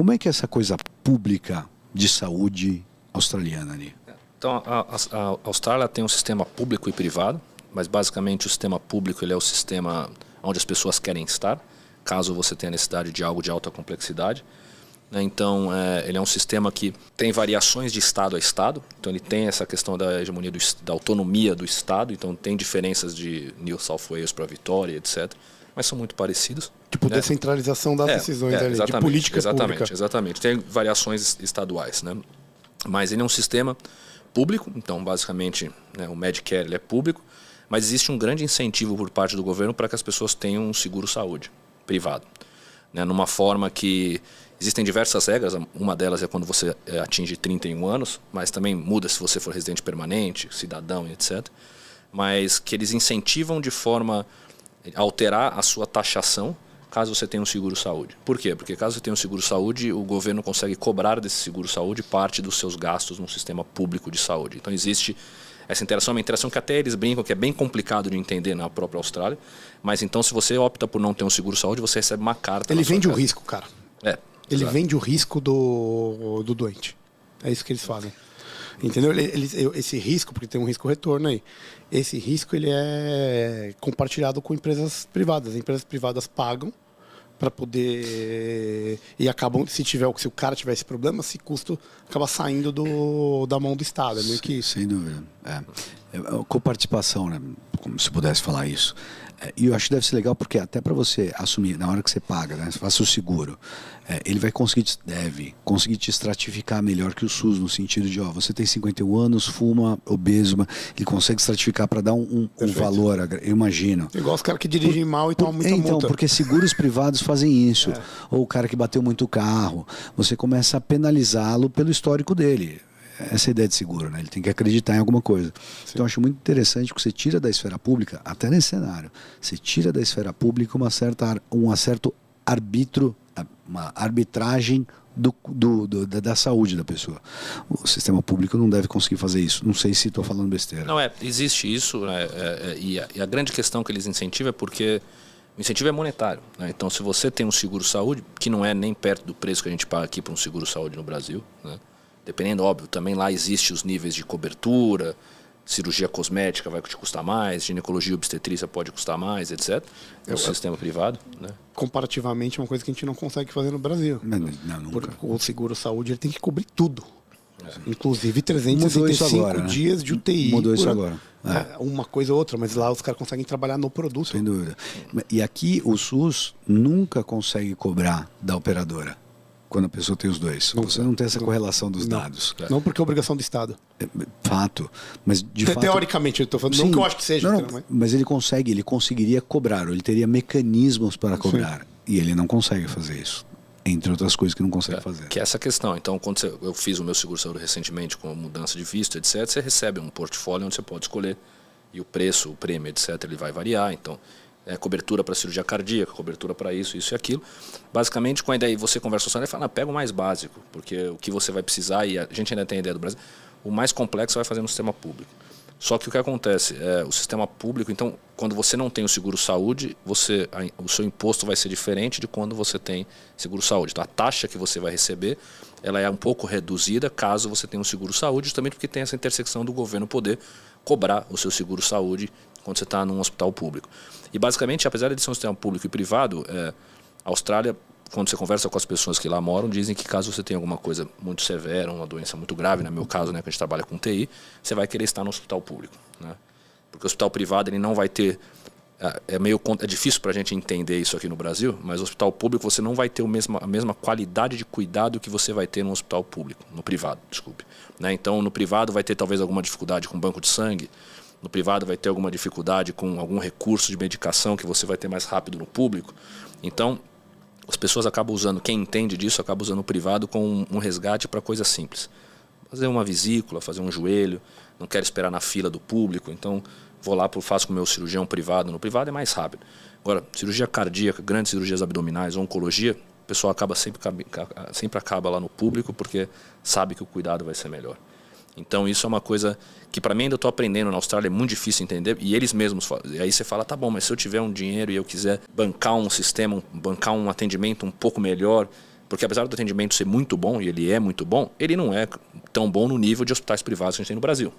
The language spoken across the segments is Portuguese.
Como é que é essa coisa pública de saúde australiana ali? Então, a Austrália tem um sistema público e privado, mas basicamente o sistema público ele é o sistema onde as pessoas querem estar, caso você tenha necessidade de algo de alta complexidade. Então, ele é um sistema que tem variações de estado a estado. Então, ele tem essa questão da hegemonia, da autonomia do estado. Então, tem diferenças de New South Wales para Vitória, etc. Mas são muito parecidos. Tipo, descentralização das decisões ali, de política pública. Exatamente. Tem variações estaduais, né? Mas ele é um sistema público. Então, basicamente, o Medicare ele é público. Mas existe um grande incentivo por parte do governo para que as pessoas tenham um seguro-saúde privado. Numa forma que existem diversas regras, uma delas é quando você atinge 31 anos, mas também muda se você for residente permanente, cidadão, etc. Mas que eles incentivam de forma a alterar a sua taxação caso você tenha um seguro-saúde. Por quê? Porque caso você tenha um seguro-saúde, o governo consegue cobrar desse seguro-saúde parte dos seus gastos no sistema público de saúde. Então existe essa interação, uma interação que até eles brincam que é bem complicado de entender na própria Austrália, mas então se você opta por não ter um seguro-saúde, você recebe uma carta. Ele vende o risco, cara. Ele exato. vende o risco do doente. É isso que eles fazem. Entendeu? Esse risco, porque tem um risco-retorno aí, esse risco ele é compartilhado com empresas privadas. As empresas privadas pagam para poder... E acabam, se o cara tiver esse problema, esse custo acaba saindo da mão do Estado. É meio que isso. Sem dúvida. Coparticipação, né? Como se pudesse falar isso. E eu acho que deve ser legal porque até para você assumir, na hora que você paga, né, você faça o seguro, ele deve conseguir te estratificar melhor que o SUS, no sentido de, você tem 51 anos, fuma, obeso, ele consegue estratificar para dar um valor, eu imagino. Igual os caras que dirigem mal e tomam muita multa. Então, porque seguros privados fazem isso. Ou o cara que bateu muito o carro, você começa a penalizá-lo pelo histórico dele. Essa é a ideia de seguro, né? Ele tem que acreditar em alguma coisa. Sim. Então eu acho muito interessante que você tira da esfera pública, até nesse cenário, você tira da esfera pública um certo arbítrio, uma arbitragem da saúde da pessoa. O sistema público não deve conseguir fazer isso. Não sei se estou falando besteira. Não, existe isso, e a grande questão que eles incentivam é porque o incentivo é monetário, né? Então, se você tem um seguro-saúde, que não é nem perto do preço que a gente paga aqui para um seguro-saúde no Brasil, né? Dependendo, óbvio, também lá existe os níveis de cobertura, cirurgia cosmética vai te custar mais, ginecologia e obstetrícia pode custar mais, etc. É o sistema privado, né? Comparativamente, é uma coisa que a gente não consegue fazer no Brasil. Não, nunca. Porque o seguro-saúde ele tem que cobrir tudo. Inclusive 365 dias de UTI. Mudou isso agora. Uma coisa ou outra, mas lá os caras conseguem trabalhar no produto. Sem dúvida. E aqui o SUS nunca consegue cobrar da operadora quando a pessoa tem os dois. Você não tem essa correlação dos dados. Não porque é obrigação do Estado. Fato. Mas de fato... Teoricamente, eu estou falando. Sim, não que eu acho que seja. Mas ele conseguiria cobrar, ou ele teria mecanismos para cobrar. Sim. E ele não consegue fazer isso. Entre outras coisas que não consegue fazer. Que é essa questão. Então, quando eu fiz o meu seguro-saúde recentemente com mudança de visto, etc., você recebe um portfólio onde você pode escolher. E o preço, o prêmio, etc., ele vai variar. Então, cobertura para cirurgia cardíaca, cobertura para isso e aquilo. Basicamente, quando aí você conversa com o e fala, pega o mais básico, porque o que você vai precisar, e a gente ainda tem a ideia do Brasil, o mais complexo vai fazer no sistema público. Só que o que acontece, o sistema público, então, quando você não tem o seguro-saúde, o seu imposto vai ser diferente de quando você tem seguro-saúde. Então, a taxa que você vai receber, ela é um pouco reduzida caso você tenha um seguro-saúde, justamente porque tem essa intersecção do governo poder cobrar o seu seguro-saúde quando você está num hospital público. E basicamente, apesar de ser um sistema público e privado, a Austrália, quando você conversa com as pessoas que lá moram, dizem que caso você tenha alguma coisa muito severa, uma doença muito grave, no meu caso, né, que a gente trabalha com TI, você vai querer estar no hospital público, né? Porque o hospital privado ele não vai ter... É difícil para a gente entender isso aqui no Brasil, mas o hospital público você não vai ter a mesma qualidade de cuidado que você vai ter no hospital público, no privado, desculpe. Né? Então, no privado vai ter talvez alguma dificuldade com banco de sangue, no privado vai ter alguma dificuldade com algum recurso de medicação que você vai ter mais rápido no público. Então, as pessoas acabam usando, quem entende disso, acaba usando o privado com um resgate para coisas simples. Fazer uma vesícula, fazer um joelho, não quero esperar na fila do público, então vou lá, faço com o meu cirurgião privado. No privado é mais rápido. Agora, cirurgia cardíaca, grandes cirurgias abdominais, oncologia, o pessoal acaba sempre acaba lá no público porque sabe que o cuidado vai ser melhor. Então isso é uma coisa que para mim ainda estou aprendendo na Austrália, é muito difícil entender, e eles mesmos falam. E aí você fala, tá bom, mas se eu tiver um dinheiro e eu quiser bancar um sistema, bancar um atendimento um pouco melhor, Porque apesar do atendimento ser muito bom, e ele é muito bom, ele não é tão bom no nível de hospitais privados que a gente tem no Brasil.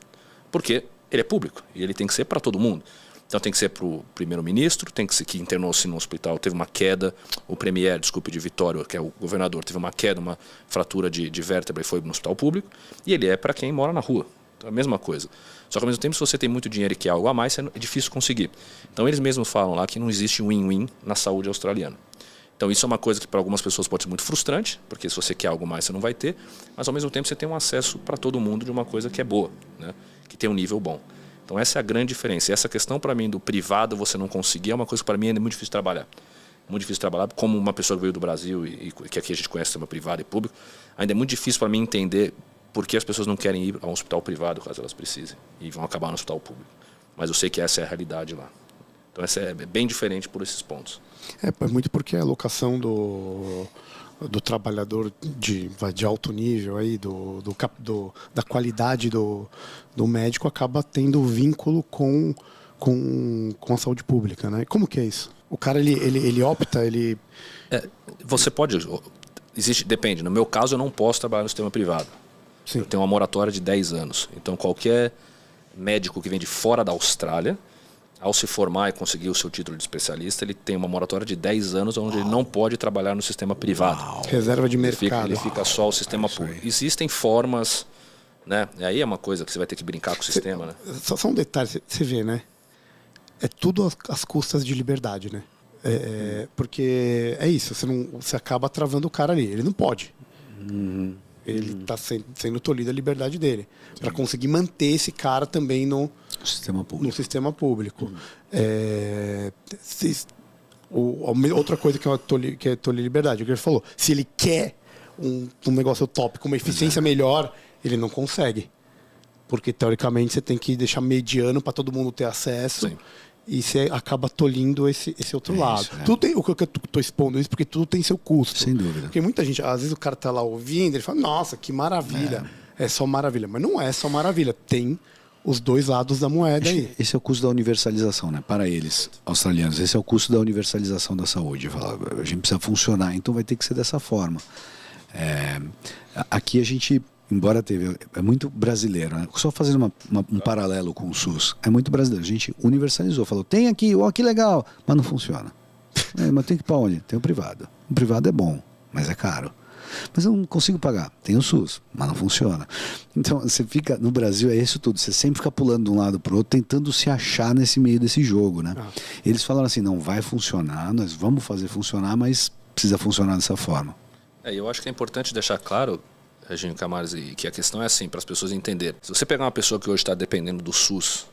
Porque ele é público e ele tem que ser para todo mundo. Então tem que ser para o primeiro-ministro, tem que ser que internou-se no hospital, teve uma queda, o premier, de Vitória, que é o governador, teve uma queda, uma fratura de vértebra e foi no hospital público. E ele é para quem mora na rua. Então é a mesma coisa. Só que ao mesmo tempo, se você tem muito dinheiro e quer algo a mais, é difícil conseguir. Então eles mesmos falam lá que não existe win-win na saúde australiana. Então isso é uma coisa que para algumas pessoas pode ser muito frustrante, porque se você quer algo mais você não vai ter, mas ao mesmo tempo você tem um acesso para todo mundo de uma coisa que é boa, né? Que tem um nível bom. Então essa é a grande diferença. E essa questão para mim do privado você não conseguir é uma coisa que para mim é muito difícil de trabalhar. Muito difícil de trabalhar, como uma pessoa que veio do Brasil e que aqui a gente conhece sistema privado e público, ainda é muito difícil para mim entender por que as pessoas não querem ir a um hospital privado caso elas precisem e vão acabar no hospital público. Mas eu sei que essa é a realidade lá. Então essa é bem diferente por esses pontos. É muito porque a alocação do trabalhador de alto nível, aí, da qualidade do médico acaba tendo vínculo com a saúde pública, né? Como que é isso? O cara, ele opta, você pode... depende. No meu caso, eu não posso trabalhar no sistema privado. Sim. Eu tenho uma moratória de 10 anos. Então, qualquer médico que vem de fora da Austrália, ao se formar e conseguir o seu título de especialista, ele tem uma moratória de 10 anos onde ele não pode trabalhar no sistema privado. Reserva de mercado. Ele fica só o sistema público. Existem formas, né? E aí é uma coisa que você vai ter que brincar com o sistema, né? Só um detalhe, você vê, né? É tudo às custas de liberdade, né? Porque é isso, você acaba travando o cara ali. Ele não pode. Ele está sendo tolhido a liberdade dele. Para conseguir manter esse cara também no sistema público. Outra coisa que é tolir liberdade, o que ele falou. Se ele quer um negócio top com uma eficiência melhor, ele não consegue. Porque, teoricamente, você tem que deixar mediano para todo mundo ter acesso. Sim. E você acaba tolhindo esse outro lado. Tudo tem, o que eu estou expondo isso porque tudo tem seu custo. Sem dúvida. Porque muita gente, às vezes o cara está lá ouvindo, ele fala, nossa, que maravilha. É só maravilha. Mas não é só maravilha. Tem os dois lados da moeda aí. Esse é o custo da universalização, né? Para eles, australianos. Esse é o custo da universalização da saúde. A gente precisa funcionar, então vai ter que ser dessa forma. Aqui a gente... Embora é muito brasileiro, né? Só fazendo um paralelo com o SUS, é muito brasileiro. A gente universalizou, falou, tem aqui, que legal, mas não funciona. Mas tem que ir para onde? Tem o privado. O privado é bom, mas é caro. Mas eu não consigo pagar. Tem o SUS, mas não funciona. Então, você fica, no Brasil é isso tudo, você sempre fica pulando de um lado para o outro, tentando se achar nesse meio desse jogo, né? Eles falaram assim, não vai funcionar, nós vamos fazer funcionar, mas precisa funcionar dessa forma. Eu acho que é importante deixar claro, Reginho Camares, que a questão é assim, para as pessoas entenderem. Se você pegar uma pessoa que hoje está dependendo do SUS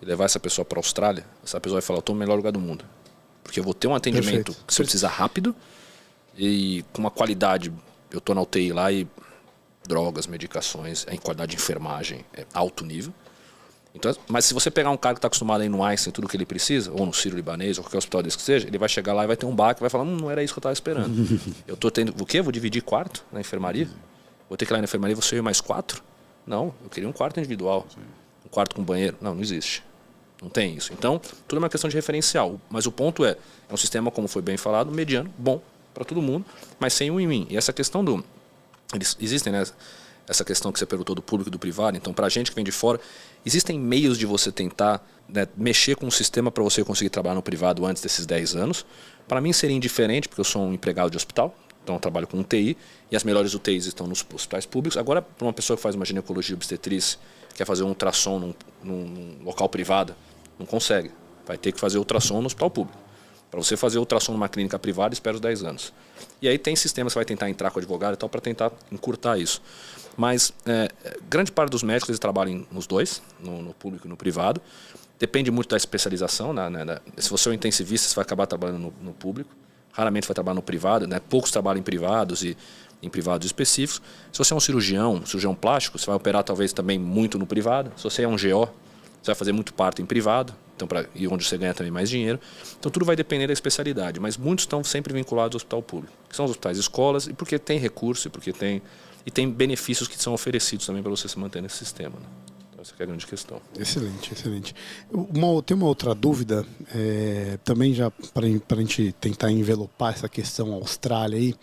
e levar essa pessoa para a Austrália, essa pessoa vai falar, eu estou no melhor lugar do mundo. Porque eu vou ter um atendimento que se eu precisar rápido e com uma qualidade, eu estou na UTI lá e drogas, medicações, em qualidade de enfermagem, é alto nível. Então, mas se você pegar um cara que está acostumado a ir no Einstein, tudo que ele precisa, ou no Sírio-Libanês, ou qualquer hospital desse que seja, ele vai chegar lá e vai ter um baque, vai falar, não era isso que eu estava esperando. Eu estou tendo, o quê? Vou dividir quarto na enfermaria? Vou ter que ir lá na enfermaria, você e mais 4? Não, eu queria um quarto individual. Um quarto com banheiro. Não existe. Não tem isso. Então, tudo é uma questão de referencial. Mas o ponto é um sistema, como foi bem falado, mediano, bom para todo mundo, mas sem win-win. E essa questão existem, né? Essa questão que você perguntou do público e do privado, então para a gente que vem de fora, existem meios de você tentar, né, mexer com o sistema para você conseguir trabalhar no privado antes desses 10 anos. Para mim seria indiferente, porque eu sou um empregado de hospital, então eu trabalho com UTI, e as melhores UTIs estão nos hospitais públicos. Agora, para uma pessoa que faz uma ginecologia obstetrícia, quer fazer um ultrassom num local privado, não consegue. Vai ter que fazer ultrassom no hospital público. Para você fazer ultrassom numa clínica privada, espera os 10 anos. E aí tem sistemas que vai tentar entrar com o advogado e tal para tentar encurtar isso. Mas grande parte dos médicos eles trabalham nos dois, no público e no privado. Depende muito da especialização. Se você é um intensivista, você vai acabar trabalhando no público. Raramente vai trabalhar no privado. Né? Poucos trabalham em privados e em privados específicos. Se você é um cirurgião plástico, você vai operar talvez também muito no privado. Se você é um GO, você vai fazer muito parto em privado, então e onde você ganha também mais dinheiro. Então tudo vai depender da especialidade, mas muitos estão sempre vinculados ao hospital público, que são os hospitais e escolas, e porque tem recurso, e tem benefícios que são oferecidos também para você se manter nesse sistema. Né? Essa é a grande questão. Excelente, excelente. Tem uma outra dúvida, também já para a gente tentar envelopar essa questão Austrália aí,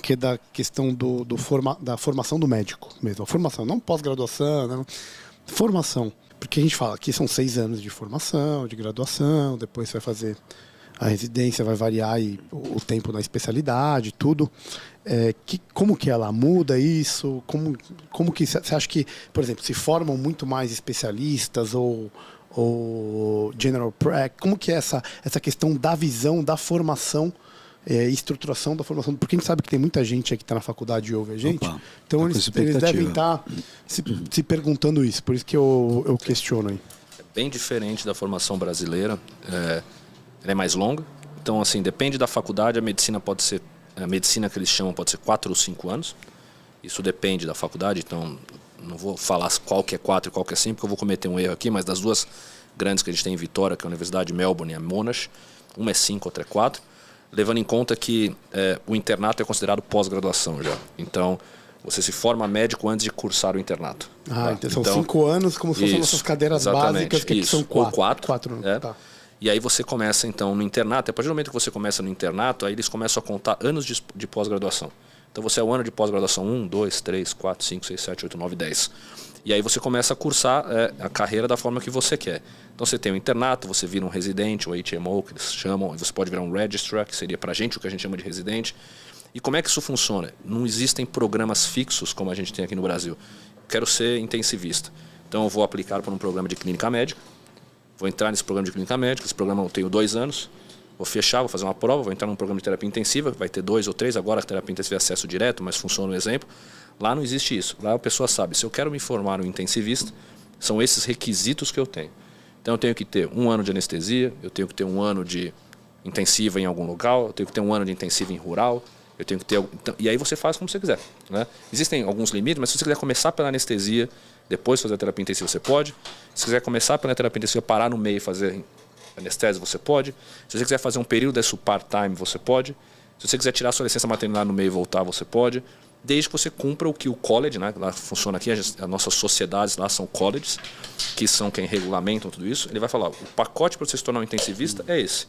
que é da questão da formação do médico mesmo. A formação, não pós-graduação, não, formação. Porque a gente fala que são 6 anos de formação, de graduação, depois você vai fazer a residência, vai variar aí o tempo na especialidade, tudo. Como que ela muda isso? Como que você acha que, por exemplo, se formam muito mais especialistas ou general practice? Como que é essa questão da visão, da formação e estruturação da formação? Porque a gente sabe que tem muita gente aqui que está na faculdade e ouve a gente. Opa, então eles devem estar se perguntando isso. Por isso que eu questiono aí. É bem diferente da formação brasileira. Ela é mais longa. Então, assim, depende da faculdade. A medicina pode ser... A medicina que eles chamam pode ser 4 ou 5 anos. Isso depende da faculdade, então não vou falar qual que é 4 e qual que é 5, porque eu vou cometer um erro aqui, mas das duas grandes que a gente tem em Vitória, que é a Universidade de Melbourne e a Monash, uma é 5, outra é 4, levando em conta que o internato é considerado pós-graduação já. Então, você se forma médico antes de cursar o internato. Então são 5 anos, como se fossem nossas cadeiras básicas, que são 4. Ou 4. Tá. E aí você começa, então, no internato. A partir do momento que você começa no internato, aí eles começam a contar anos de pós-graduação. Então você é o ano de pós-graduação 1, 2, 3, 4, 5, 6, 7, 8, 9, 10. E aí você começa a cursar a carreira da forma que você quer. Então você tem o internato, você vira um residente, o HMO, que eles chamam, e você pode virar um registrar, que seria pra gente o que a gente chama de residente. E como é que isso funciona? Não existem programas fixos como a gente tem aqui no Brasil. Quero ser intensivista. Então eu vou aplicar para um programa de clínica médica. Vou entrar nesse programa de clínica médica, esse programa eu tenho 2 anos, vou fechar, vou fazer uma prova, vou entrar num programa de terapia intensiva, vai ter 2 ou 3, agora a terapia intensiva é acesso direto, mas funciona o exemplo. Lá não existe isso, lá a pessoa sabe, se eu quero me formar um intensivista, são esses requisitos que eu tenho. Então eu tenho que ter 1 ano de anestesia, eu tenho que ter 1 ano de intensiva em algum local, eu tenho que ter 1 ano de intensiva em rural, eu tenho que ter... E aí você faz como você quiser, né? Existem alguns limites, mas se você quiser começar pela anestesia, depois fazer a terapia intensiva, você pode. Se quiser começar pela terapia intensiva, parar no meio e fazer anestésio, você pode. Se você quiser fazer um período desse part-time, você pode. Se você quiser tirar sua licença maternidade no meio e voltar, você pode. Desde que você cumpra o que o college, né? Lá funciona aqui, as nossas sociedades lá são colleges, que são quem regulamentam tudo isso. Ele vai falar, o pacote para você se tornar um intensivista é esse.